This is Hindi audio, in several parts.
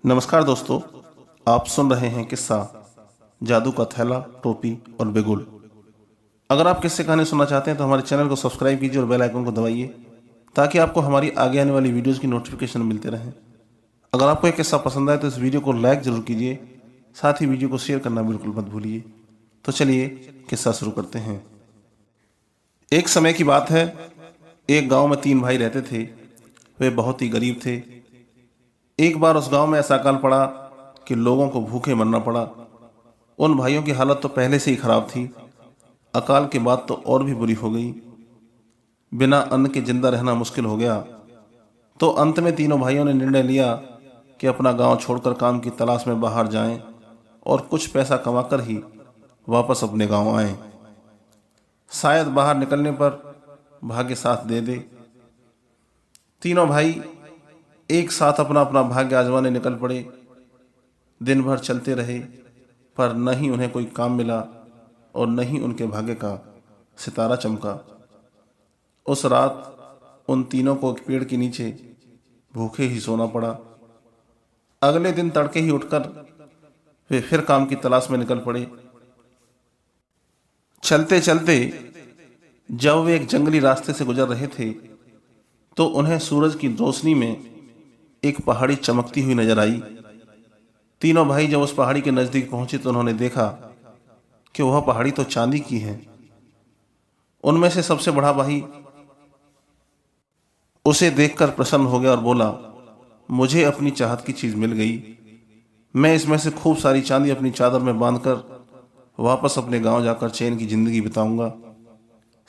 नमस्कार दोस्तों, आप सुन रहे हैं किस्सा जादू का थैला, टोपी और बिगुल। अगर आप किस्से कहानी सुनना चाहते हैं तो हमारे चैनल को सब्सक्राइब कीजिए और बेल आइकन को दबाइए ताकि आपको हमारी आगे आने वाली वीडियोस की नोटिफिकेशन मिलते रहें। अगर आपको एक किस्सा पसंद आए तो इस वीडियो को लाइक जरूर कीजिए, साथ ही वीडियो को शेयर करना बिल्कुल मत भूलिए। तो चलिए किस्सा शुरू करते हैं। एक समय की बात है, एक गांव में 3 भाई रहते थे। वे बहुत ही गरीब थे। एक बार उस गांव में ऐसा अकाल पड़ा कि लोगों को भूखे मरना पड़ा। उन भाइयों की हालत तो पहले से ही खराब थी, अकाल के बाद तो और भी बुरी हो गई। बिना अन्न के जिंदा रहना मुश्किल हो गया। तो अंत में तीनों भाइयों ने निर्णय लिया कि अपना गांव छोड़कर काम की तलाश में बाहर जाएं और कुछ पैसा कमाकर ही वापस अपने गांव आएं। शायद बाहर निकलने पर भाग्य साथ दे दे। तीनों भाई एक साथ अपना अपना भाग्य आजमाने निकल पड़े। दिन भर चलते रहे, पर न ही उन्हें कोई काम मिला और न ही उनके भाग्य का सितारा चमका। उस रात उन तीनों को एक पेड़ के नीचे भूखे ही सोना पड़ा। अगले दिन तड़के ही उठकर वे फिर काम की तलाश में निकल पड़े। चलते चलते जब वे एक जंगली रास्ते से गुजर रहे थे तो उन्हें सूरज की रोशनी में एक पहाड़ी चमकती हुई नजर आई। तीनों भाई जब उस पहाड़ी के नजदीक पहुंचे तो उन्होंने देखा कि वह पहाड़ी तो चांदी की है। उनमें से सबसे बड़ा भाई उसे देखकर प्रसन्न हो गया और बोला, मुझे अपनी चाहत की चीज मिल गई। मैं इसमें से खूब सारी चांदी अपनी चादर में बांधकर वापस अपने गांव जाकर चैन की जिंदगी बिताऊंगा।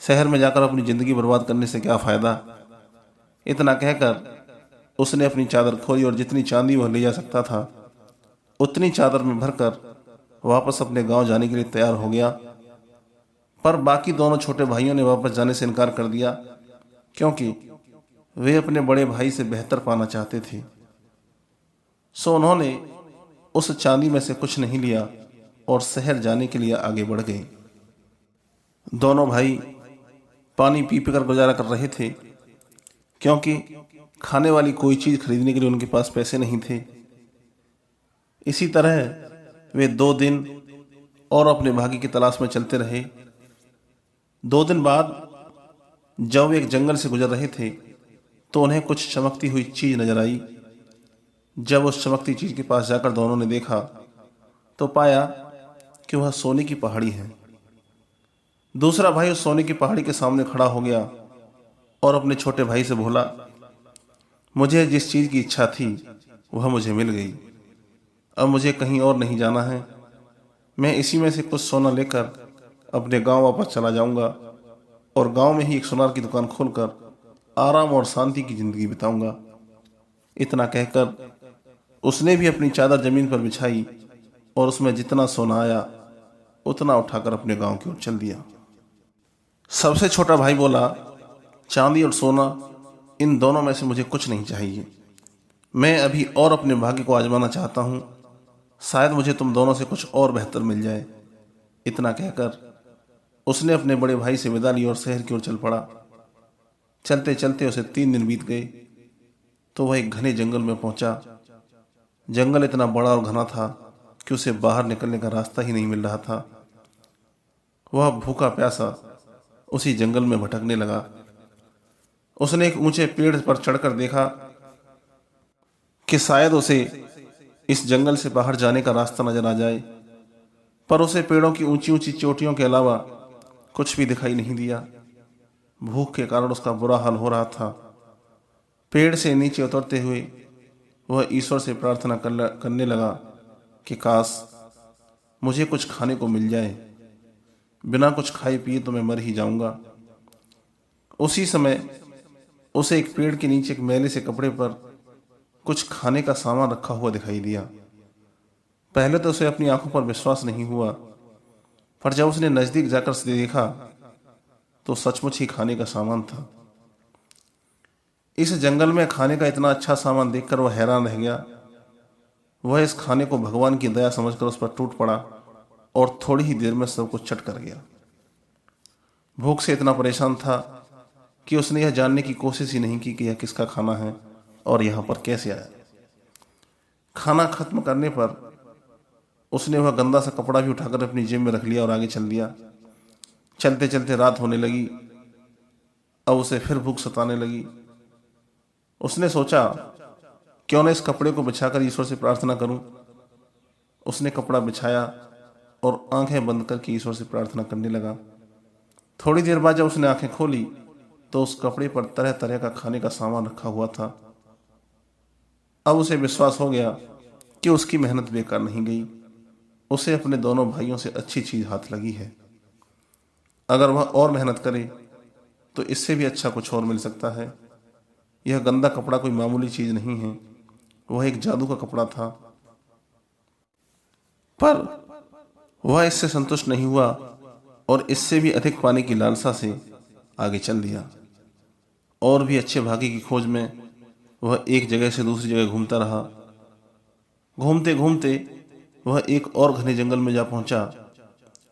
शहर में जाकर अपनी जिंदगी बर्बाद करने से क्या फायदा। इतना कहकर उसने अपनी चादर खोली और जितनी चांदी वह ले जा सकता था उतनी चादर में भरकर वापस अपने गांव जाने के लिए तैयार हो गया। पर बाकी दोनों छोटे भाइयों ने वापस जाने से इनकार कर दिया, क्योंकि वे अपने बड़े भाई से बेहतर पाना चाहते थे। सो उन्होंने उस चांदी में से कुछ नहीं लिया और शहर जाने के लिए आगे बढ़ गए। दोनों भाई पानी पी पी कर गुजारा कर रहे थे, क्योंकि खाने वाली कोई चीज खरीदने के लिए उनके पास पैसे नहीं थे। इसी तरह वे 2 दिन और अपने भाग्य की तलाश में चलते रहे। 2 दिन बाद जब वे एक जंगल से गुजर रहे थे तो उन्हें कुछ चमकती हुई चीज नजर आई। जब उस चमकती चीज के पास जाकर दोनों ने देखा तो पाया कि वह सोने की पहाड़ी है। दूसरा भाई उस सोने की पहाड़ी के सामने खड़ा हो गया और अपने छोटे भाई से बोला, मुझे जिस चीज की इच्छा थी वह मुझे मिल गई। अब मुझे कहीं और नहीं जाना है। मैं इसी में से कुछ सोना लेकर अपने गांव वापस चला जाऊंगा और गांव में ही एक सुनार की दुकान खोलकर आराम और शांति की जिंदगी बिताऊंगा। इतना कहकर उसने भी अपनी चादर जमीन पर बिछाई और उसमें जितना सोना आया उतना उठाकर अपने गांव की ओर चल दिया। सबसे छोटा भाई बोला, चांदी और सोना इन दोनों में से मुझे कुछ नहीं चाहिए। मैं अभी और अपने भाग्य को आजमाना चाहता हूं। शायद मुझे तुम दोनों से कुछ और बेहतर मिल जाए। इतना कहकर उसने अपने बड़े भाई से विदा ली और शहर की ओर चल पड़ा। चलते चलते उसे 3 दिन बीत गए तो वह एक घने जंगल में पहुंचा। जंगल इतना बड़ा और घना था कि उसे बाहर निकलने का रास्ता ही नहीं मिल रहा था। वह भूखा प्यासा उसी जंगल में भटकने लगा। उसने एक ऊंचे पेड़ पर चढ़कर देखा कि शायद उसे इस जंगल से बाहर जाने का रास्ता नजर आ जाए, पर उसे पेड़ों की ऊंची ऊंची चोटियों के अलावा कुछ भी दिखाई नहीं दिया। भूख के कारण उसका बुरा हाल हो रहा था। पेड़ से नीचे उतरते हुए वह ईश्वर से प्रार्थना करने लगा कि काश मुझे कुछ खाने को मिल जाए। बिना कुछ खाए पिए तो मैं मर ही जाऊंगा। उसी समय उसे एक पेड़ के नीचे एक मैले से कपड़े पर कुछ खाने का सामान रखा हुआ दिखाई दिया। पहले तो उसे अपनी आंखों पर विश्वास नहीं हुआ, पर जब उसने नजदीक जाकर देखा तो सचमुच ही खाने का सामान था। इस जंगल में खाने का इतना अच्छा सामान देखकर वह हैरान रह गया। वह इस खाने को भगवान की दया समझकर उस पर टूट पड़ा और थोड़ी ही देर में सब कुछ चट कर गया। भूख से इतना परेशान था कि उसने यह जानने की कोशिश ही नहीं की कि यह किसका खाना है और यहाँ पर कैसे आया। खाना खत्म करने पर उसने वह गंदा सा कपड़ा भी उठाकर अपनी जेब में रख लिया और आगे चल दिया। चलते चलते रात होने लगी। अब उसे फिर भूख सताने लगी। उसने सोचा, क्यों न इस कपड़े को बिछाकर ईश्वर से प्रार्थना करूं। उसने कपड़ा बिछाया और आंखें बंद करके ईश्वर से प्रार्थना करने लगा। थोड़ी देर बाद जब उसने आंखें खोली तो उस कपड़े पर तरह तरह का खाने का सामान रखा हुआ था। अब उसे विश्वास हो गया कि उसकी मेहनत बेकार नहीं गई। उसे अपने दोनों भाइयों से अच्छी चीज हाथ लगी है। अगर वह और मेहनत करे तो इससे भी अच्छा कुछ और मिल सकता है। यह गंदा कपड़ा कोई मामूली चीज नहीं है, वह एक जादू का कपड़ा था। पर वह इससे संतुष्ट नहीं हुआ और इससे भी अधिक पाने की लालसा से आगे चल दिया। और भी अच्छे भाग्य की खोज में वह एक जगह से दूसरी जगह घूमता रहा। घूमते घूमते वह एक और घने जंगल में जा पहुंचा।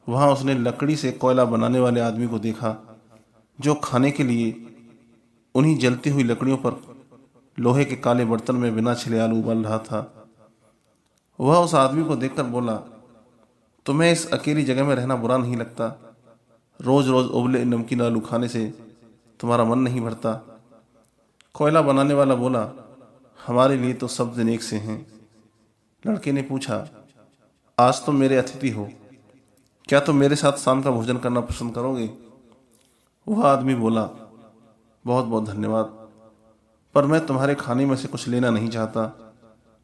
वहां उसने लकड़ी से कोयला बनाने वाले आदमी को देखा, जो खाने के लिए उन्हीं जलती हुई लकड़ियों पर लोहे के काले बर्तन में बिना छिले आलू उबाल रहा था। वह उस आदमी को देखकर बोला, तुम्हें इस अकेली जगह में रहना बुरा नहीं लगता? रोज रोज उबले नमकीन आलू खाने से तुम्हारा मन नहीं भरता? कोयला बनाने वाला बोला, हमारे लिए तो सब दिन एक से हैं। लड़के ने पूछा, आज तुम मेरे अतिथि हो, क्या तुम मेरे साथ शाम का भोजन करना पसंद करोगे? वह आदमी बोला, बहुत बहुत धन्यवाद, पर मैं तुम्हारे खाने में से कुछ लेना नहीं चाहता,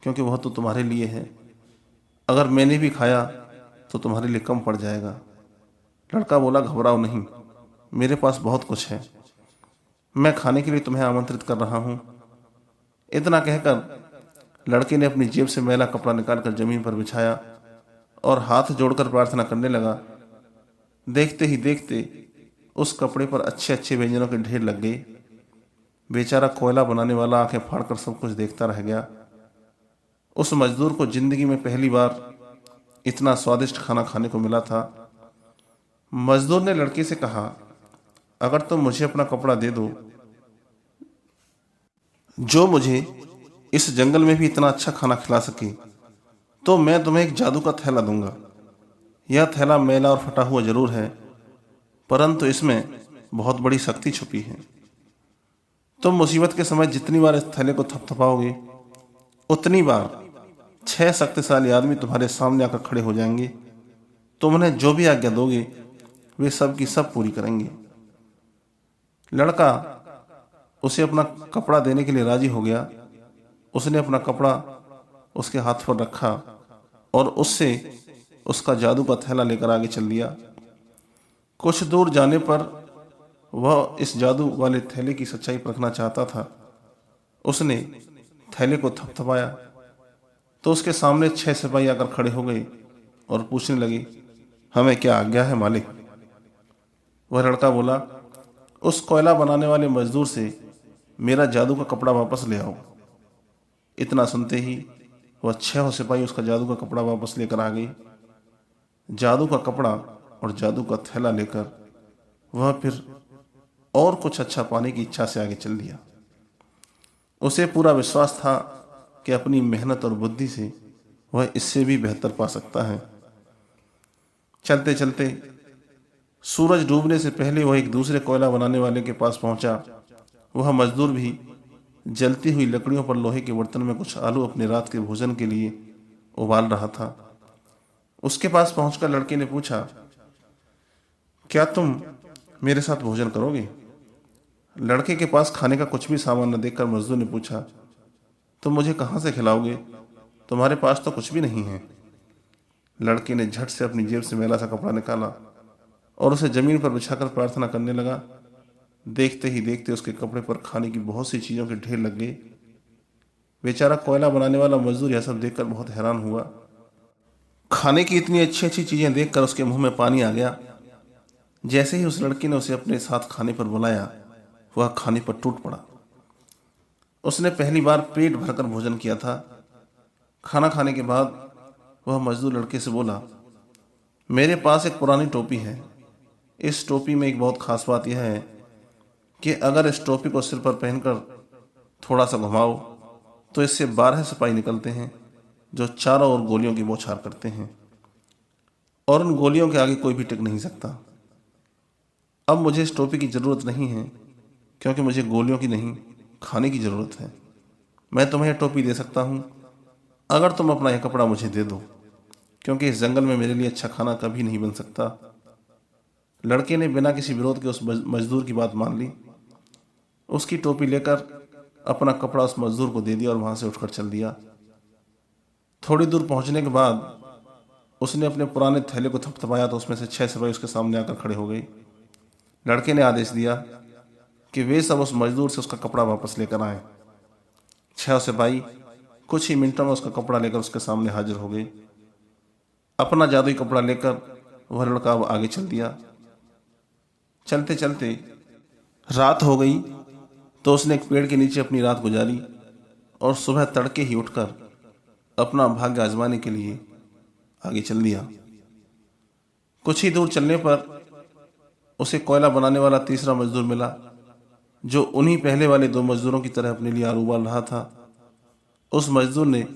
क्योंकि वह तो तुम्हारे लिए है। अगर मैंने भी खाया तो तुम्हारे लिए कम पड़ जाएगा। लड़का बोला, घबराओ नहीं, मेरे पास बहुत कुछ है, मैं खाने के लिए तुम्हें आमंत्रित कर रहा हूं। इतना कहकर लड़के ने अपनी जेब से मैला कपड़ा निकालकर जमीन पर बिछाया और हाथ जोड़कर प्रार्थना करने लगा। देखते ही देखते उस कपड़े पर अच्छे अच्छे व्यंजनों के ढेर लग गए। बेचारा कोयला बनाने वाला आंखें फाड़कर सब कुछ देखता रह गया। उस मजदूर को जिंदगी में पहली बार इतना स्वादिष्ट खाना खाने को मिला था। मजदूर ने लड़के से कहा, अगर तुम मुझे अपना कपड़ा दे दो, जो मुझे इस जंगल में भी इतना अच्छा खाना खिला सके, तो मैं तुम्हें एक जादू का थैला दूंगा। यह थैला मैला और फटा हुआ जरूर है, परंतु इसमें बहुत बड़ी शक्ति छुपी है। तुम मुसीबत के समय जितनी बार इस थैले को थपथपाओगे, उतनी बार 6 शक्तिशाली आदमी तुम्हारे सामने आकर खड़े हो जाएंगे। तुम उन्हें जो भी आज्ञा दोगे, वे सब की सब पूरी करेंगे। लड़का उसे अपना कपड़ा देने के लिए राजी हो गया। उसने अपना कपड़ा उसके हाथ पर रखा और उससे उसका जादू का थैला लेकर आगे चल दिया। कुछ दूर जाने पर वह इस जादू वाले थैले की सच्चाई परखना चाहता था। उसने थैले को थपथपाया तो उसके सामने 6 सिपाही आकर खड़े हो गए और पूछने लगे, हमें क्या आज्ञा है मालिक? वह लड़का बोला, उस कोयला बनाने वाले मजदूर से मेरा जादू का कपड़ा वापस ले आओ। इतना सुनते ही वह 6 सिपाही उसका जादू का कपड़ा वापस लेकर आ गए। जादू का कपड़ा और जादू का थैला लेकर वह फिर और कुछ अच्छा पाने की इच्छा से आगे चल दिया। उसे पूरा विश्वास था कि अपनी मेहनत और बुद्धि से वह इससे भी बेहतर पा सकता है। चलते चलते सूरज डूबने से पहले वह एक दूसरे कोयला बनाने वाले के पास पहुंचा। वह मजदूर भी जलती हुई लकड़ियों पर लोहे के बर्तन में कुछ आलू अपने रात के भोजन के लिए उबाल रहा था। उसके पास पहुंचकर लड़के ने पूछा, क्या तुम मेरे साथ भोजन करोगे? लड़के के पास खाने का कुछ भी सामान न देखकर मजदूर ने पूछा, तुम मुझे कहां से खिलाओगे? तुम्हारे पास तो कुछ भी नहीं है। लड़के ने झट से अपनी जेब से मैला सा कपड़ा निकाला और उसे जमीन पर बिछाकर प्रार्थना करने लगा। देखते ही देखते उसके कपड़े पर खाने की बहुत सी चीजों के ढेर लग गए। बेचारा कोयला बनाने वाला मजदूर यह सब देखकर बहुत हैरान हुआ। खाने की इतनी अच्छी अच्छी चीजें देखकर उसके मुंह में पानी आ गया। जैसे ही उस लड़के ने उसे अपने साथ खाने पर बुलाया, वह खाने पर टूट पड़ा। उसने पहली बार पेट भरकर भोजन किया था। खाना खाने के बाद वह मजदूर लड़के से बोला, मेरे पास एक पुरानी टोपी है। इस टोपी में एक बहुत खास बात यह है कि अगर इस टोपी को सिर पर पहनकर थोड़ा सा घुमाओ तो इससे 12 सिपाही निकलते हैं। जो चारों ओर गोलियों की बौछार करते हैं और उन गोलियों के आगे कोई भी टिक नहीं सकता। अब मुझे इस टोपी की ज़रूरत नहीं है, क्योंकि मुझे गोलियों की नहीं, खाने की ज़रूरत है। मैं तुम्हें यह टोपी दे सकता हूँ अगर तुम अपना यह कपड़ा मुझे दे दो, क्योंकि इस जंगल में मेरे लिए अच्छा खाना कभी नहीं बन सकता। लड़के ने बिना किसी विरोध के उस मजदूर की बात मान ली। उसकी टोपी लेकर अपना कपड़ा उस मजदूर को दे दिया और वहां से उठकर चल दिया। थोड़ी दूर पहुंचने के बाद उसने अपने पुराने थैले को थपथपाया तो उसमें से 6 सिपाही उसके सामने आकर खड़े हो गए। लड़के ने आदेश दिया कि वे सब उस मजदूर से उसका कपड़ा वापस लेकर आए। 6 सिपाही कुछ ही मिनटों में उसका कपड़ा लेकर उसके सामने हाजिर हो गए। अपना जादुई कपड़ा लेकर वह लड़का अब आगे चल दिया। चलते चलते रात हो गई तो उसने एक पेड़ के नीचे अपनी रात गुजारी और सुबह तड़के ही उठकर अपना भाग्य आजमाने के लिए आगे चल दिया। कुछ ही दूर चलने पर उसे कोयला बनाने वाला तीसरा मजदूर मिला, जो उन्हीं पहले वाले 2 मजदूरों की तरह अपने लिए आलू उबाल रहा था। उस मजदूर ने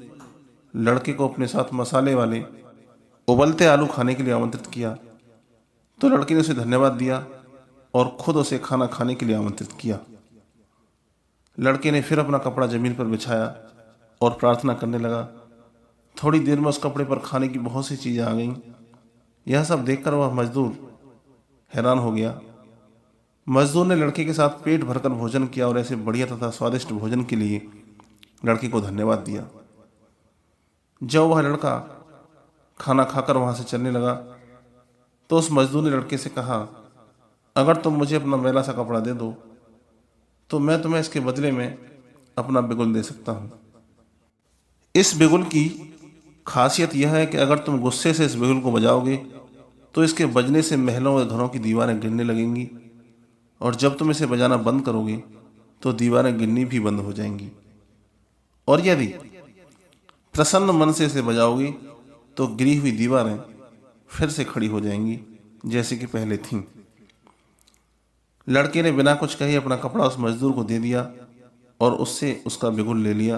लड़के को अपने साथ मसाले वाले उबलते आलू खाने के लिए आमंत्रित किया, तो लड़के ने उसे धन्यवाद दिया और खुद उसे खाना खाने के लिए आमंत्रित किया। लड़के ने फिर अपना कपड़ा जमीन पर बिछाया और प्रार्थना करने लगा। थोड़ी देर में उस कपड़े पर खाने की बहुत सी चीजें आ गईं। यह सब देखकर वह मजदूर हैरान हो गया। मजदूर ने लड़के के साथ पेट भरकर भोजन किया और ऐसे बढ़िया तथा स्वादिष्ट भोजन के लिए लड़के को धन्यवाद दिया। जब वह लड़का खाना खाकर वहां से चलने लगा तो उस मजदूर ने लड़के से कहा, अगर तुम मुझे अपना मैला सा कपड़ा दे दो तो मैं तुम्हें इसके बदले में अपना बिगुल दे सकता हूं। इस बिगुल की खासियत यह है कि अगर तुम गुस्से से इस बिगुल को बजाओगे तो इसके बजने से महलों व घरों की दीवारें गिरने लगेंगी, और जब तुम इसे बजाना बंद करोगे तो दीवारें गिरनी भी बंद हो जाएंगी, और यदि प्रसन्न मन से इसे बजाओगे तो गिरी हुई दीवारें फिर से खड़ी हो जाएंगी जैसे कि पहले थीं। लड़के ने बिना कुछ कहे अपना कपड़ा उस मजदूर को दे दिया और उससे उसका बिगुल ले लिया।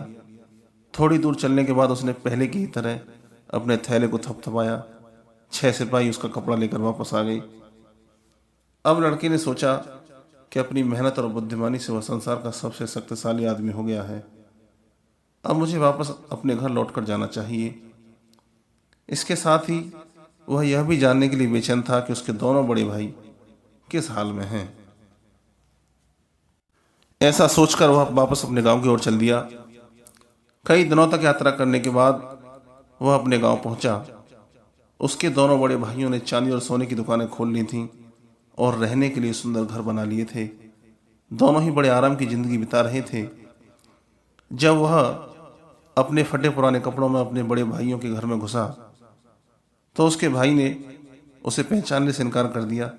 थोड़ी दूर चलने के बाद उसने पहले की तरह अपने थैले को थपथपाया। 6 सिपाही उसका कपड़ा लेकर वापस आ गए। अब लड़के ने सोचा कि अपनी मेहनत और बुद्धिमानी से वह संसार का सबसे शक्तिशाली आदमी हो गया है। अब मुझे वापस अपने घर लौटकर जाना चाहिए। इसके साथ ही वह यह भी जानने के लिए बेचैन था कि उसके दोनों बड़े भाई किस हाल में हैं। ऐसा सोचकर वह वापस अपने गांव की ओर चल दिया। कई दिनों तक यात्रा करने के बाद वह अपने गांव पहुंचा। उसके दोनों बड़े भाइयों ने चांदी और सोने की दुकानें खोल ली थीं और रहने के लिए सुंदर घर बना लिए थे। दोनों ही बड़े आराम की जिंदगी बिता रहे थे। जब वह अपने फटे पुराने कपड़ों में अपने बड़े भाइयों के घर में घुसा तो उसके भाई ने उसे पहचानने से इनकार कर दिया।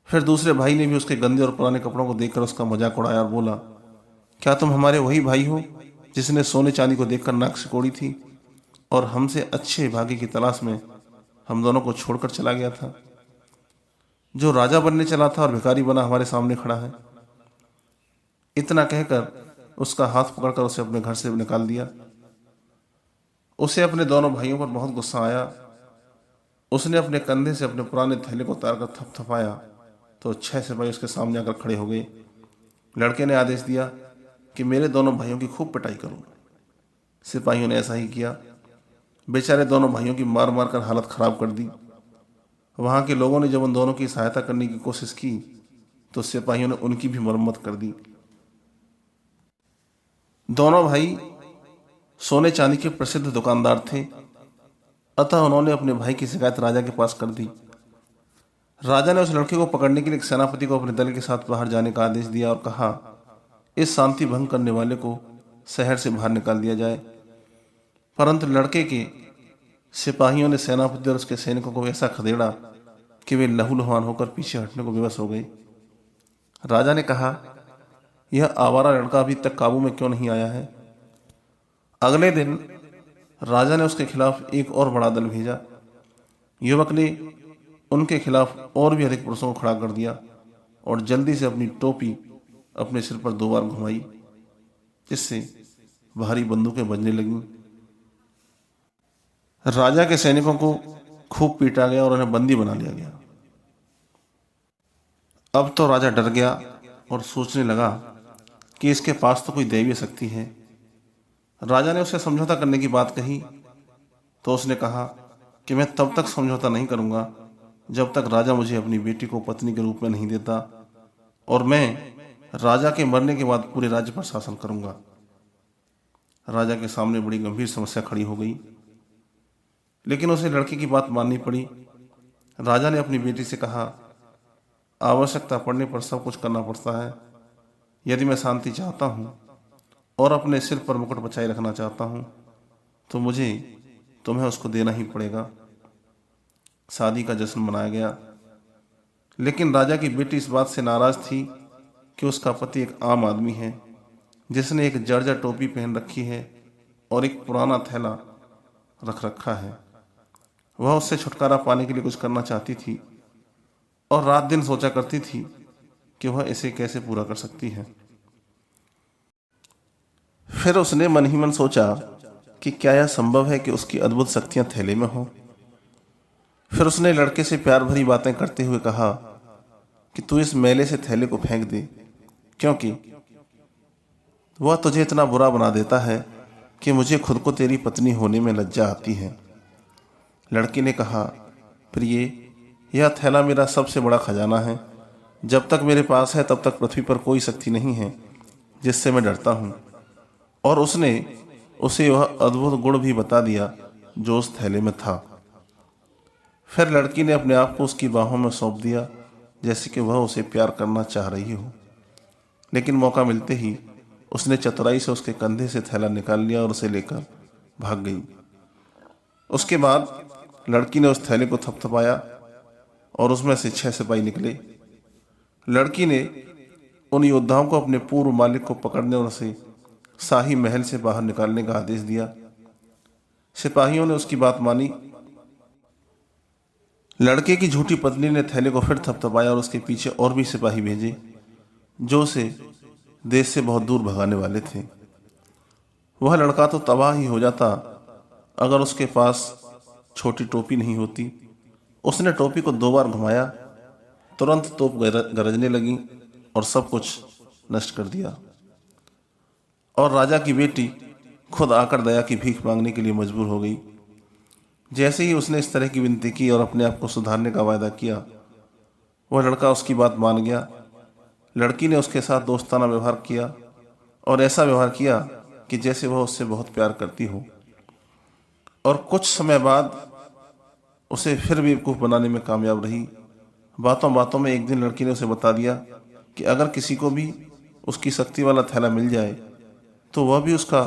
फिर दूसरे भाई ने भी उसके गंदे और पुराने कपड़ों को देखकर उसका मजाक उड़ाया और बोला, क्या तुम हमारे वही भाई हो जिसने सोने चांदी को देखकर नाक सिकोड़ी थी और हमसे अच्छे भाग्य की तलाश में हम दोनों को छोड़कर चला गया था, जो राजा बनने चला था और भिखारी बना हमारे सामने खड़ा है। इतना कहकर उसका हाथ पकड़कर उसे अपने घर से निकाल दिया। उसे अपने दोनों भाइयों पर बहुत गुस्सा आया। उसने अपने कंधे से अपने पुराने थैले को उतारकर थपथपाया तो 6 सिपाही उसके सामने आकर खड़े हो गए। लड़के ने आदेश दिया कि मेरे दोनों भाइयों की खूब पिटाई करो। सिपाहियों ने ऐसा ही किया। बेचारे दोनों भाइयों की मार मार कर हालत खराब कर दी। वहां के लोगों ने जब उन दोनों की सहायता करने की कोशिश की तो सिपाहियों ने उनकी भी मरम्मत कर दी। दोनों भाई सोने चांदी के प्रसिद्ध दुकानदार थे, अतः उन्होंने अपने भाई की शिकायत राजा के पास कर दी। राजा ने उस लड़के को पकड़ने के लिए एक सेनापति को अपने दल के साथ बाहर जाने का आदेश दिया और कहा, इस शांति भंग करने वाले को शहर से बाहर निकाल दिया जाए। परंतु लड़के के सिपाहियों ने सेनापति और उसके सैनिकों को ऐसा खदेड़ा कि वे लहूलुहान होकर पीछे हटने को विवश हो गए। राजा ने कहा, यह आवारा लड़का अभी तक काबू में क्यों नहीं आया है। अगले दिन राजा ने उसके खिलाफ एक और बड़ा दल भेजा। युवक ने उनके खिलाफ और भी अधिक पुरुषों को खड़ा कर दिया और जल्दी से अपनी टोपी अपने सिर पर 2 बार घुमाई, जिससे भारी बंदूकें बजने लगीं। राजा के सैनिकों को खूब पीटा गया और उन्हें बंदी बना लिया गया। अब तो राजा डर गया और सोचने लगा कि इसके पास तो कोई दैवीय शक्ति है। राजा ने उसे समझौता करने की बात कही तो उसने कहा कि मैं तब तक समझौता नहीं करूंगा जब तक राजा मुझे अपनी बेटी को पत्नी के रूप में नहीं देता, और मैं राजा के मरने के बाद पूरे राज्य पर शासन करूंगा। राजा के सामने बड़ी गंभीर समस्या खड़ी हो गई, लेकिन उसे लड़के की बात माननी पड़ी। राजा ने अपनी बेटी से कहा, आवश्यकता पड़ने पर सब कुछ करना पड़ता है। यदि मैं शांति चाहता हूँ और अपने सिर पर मुकुट बचाए रखना चाहता हूँ तो मुझे तुम्हें उसको देना ही पड़ेगा। शादी का जश्न मनाया गया, लेकिन राजा की बेटी इस बात से नाराज थी कि उसका पति एक आम आदमी है जिसने एक जर्जर टोपी पहन रखी है और एक पुराना थैला रख रखा है। वह उससे छुटकारा पाने के लिए कुछ करना चाहती थी और रात दिन सोचा करती थी कि वह इसे कैसे पूरा कर सकती है। फिर उसने मन ही मन सोचा कि क्या यह संभव है कि उसकी अद्भुत शक्तियां थैले में हो। फिर उसने लड़के से प्यार भरी बातें करते हुए कहा कि तू इस मैले से थैले को फेंक दे, क्योंकि वह तुझे इतना बुरा बना देता है कि मुझे खुद को तेरी पत्नी होने में लज्जा आती है। लड़की ने कहा, प्रिय, यह थैला मेरा सबसे बड़ा खजाना है। जब तक मेरे पास है तब तक पृथ्वी पर कोई शक्ति नहीं है जिससे मैं डरता हूँ। और उसने उसे वह अद्भुत गुण भी बता दिया जो उस थैले में था। फिर लड़की ने अपने आप को उसकी बाहों में सौंप दिया जैसे कि वह उसे प्यार करना चाह रही हो। लेकिन मौका मिलते ही उसने चतुराई से उसके कंधे से थैला निकाल लिया और उसे लेकर भाग गई। उसके बाद लड़की ने उस थैले को थपथपाया और उसमें से 6 सिपाही निकले। लड़की ने उन योद्धाओं को अपने पूर्व मालिक को पकड़ने और उसे शाही महल से बाहर निकालने का आदेश दिया। सिपाहियों ने उसकी बात मानी। लड़के की झूठी पत्नी ने थैले को फिर थपथपाया और उसके पीछे और भी सिपाही भेजे जो उसे देश से बहुत दूर भगाने वाले थे। वह लड़का तो तबाह ही हो जाता अगर उसके पास छोटी टोपी नहीं होती। उसने टोपी को 2 बार घुमाया, तुरंत तोप गरजने लगी और सब कुछ नष्ट कर दिया। और राजा की बेटी खुद आकर दया की भीख मांगने के लिए मजबूर हो गई। जैसे ही उसने इस तरह की विनती की और अपने आप को सुधारने का वायदा किया, वह लड़का उसकी बात मान गया। लड़की ने उसके साथ दोस्ताना व्यवहार किया और ऐसा व्यवहार किया कि जैसे वह उससे बहुत प्यार करती हो। और कुछ समय बाद उसे फिर बेवकूफ़ बनाने में कामयाब रही। बातों बातों में एक दिन लड़की ने उसे बता दिया कि अगर किसी को भी उसकी शक्ति वाला थैला मिल जाए तो वह भी उसका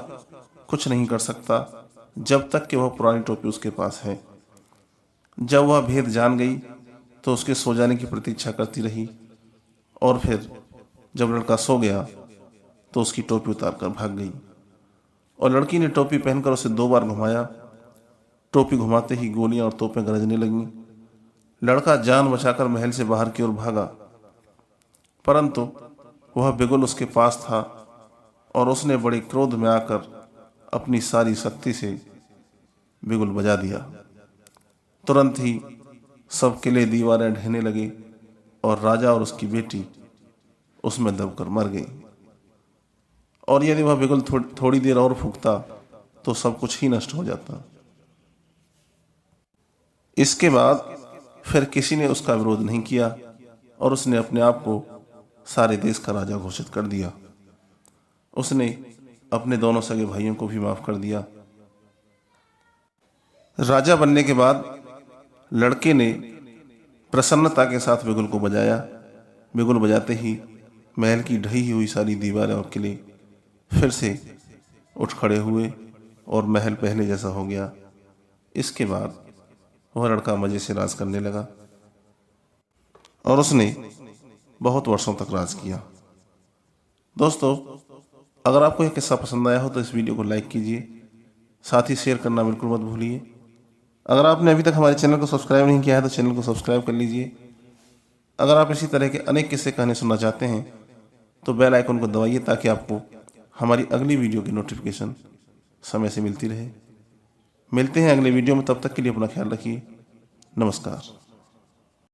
कुछ नहीं कर सकता जब तक कि वह पुरानी टोपी उसके पास है। जब वह भेद जान गई तो उसके सो जाने की प्रतीक्षा करती रही, और फिर जब लड़का सो गया तो उसकी टोपी उतारकर भाग गई। और लड़की ने टोपी पहनकर उसे 2 बार घुमाया। टोपी घुमाते ही गोलियां और तोपें गरजने लगीं। लड़का जान बचाकर महल से बाहर की ओर भागा, परंतु वह बिगुल उसके पास था और उसने बड़े क्रोध में आकर अपनी सारी शक्ति से बिगुल बजा दिया। तुरंत ही सब किले दीवारें ढहने लगे और राजा और उसकी बेटी उसमें दबकर मर गई। और यदि वह बिगुल थोड़ी देर और फूंकता तो सब कुछ ही नष्ट हो जाता। इसके बाद फिर किसी ने उसका विरोध नहीं किया और उसने अपने आप को सारे देश का राजा घोषित कर दिया। उसने अपने दोनों सगे भाइयों को भी माफ कर दिया। राजा बनने के बाद लड़के ने प्रसन्नता के साथ बिगुल को बजाया। बिगुल बजाते ही महल की ढही हुई सारी दीवारें और किले फिर से उठ खड़े हुए और महल पहले जैसा हो गया। इसके बाद वह लड़का मजे से राज करने लगा और उसने बहुत वर्षों तक राज किया। दोस्तों, अगर आपको यह किस्सा पसंद आया हो तो इस वीडियो को लाइक कीजिए, साथ ही शेयर करना बिल्कुल मत भूलिए। अगर आपने अभी तक हमारे चैनल को सब्सक्राइब नहीं किया है तो चैनल को सब्सक्राइब कर लीजिए। अगर आप इसी तरह के अनेक किस्से कहानी सुनना चाहते हैं तो बेल आइकन को दबाइए ताकि आपको हमारी अगली वीडियो की नोटिफिकेशन समय से मिलती रहे। मिलते हैं अगले वीडियो में, तब तक के लिए अपना ख्याल रखिए। नमस्कार।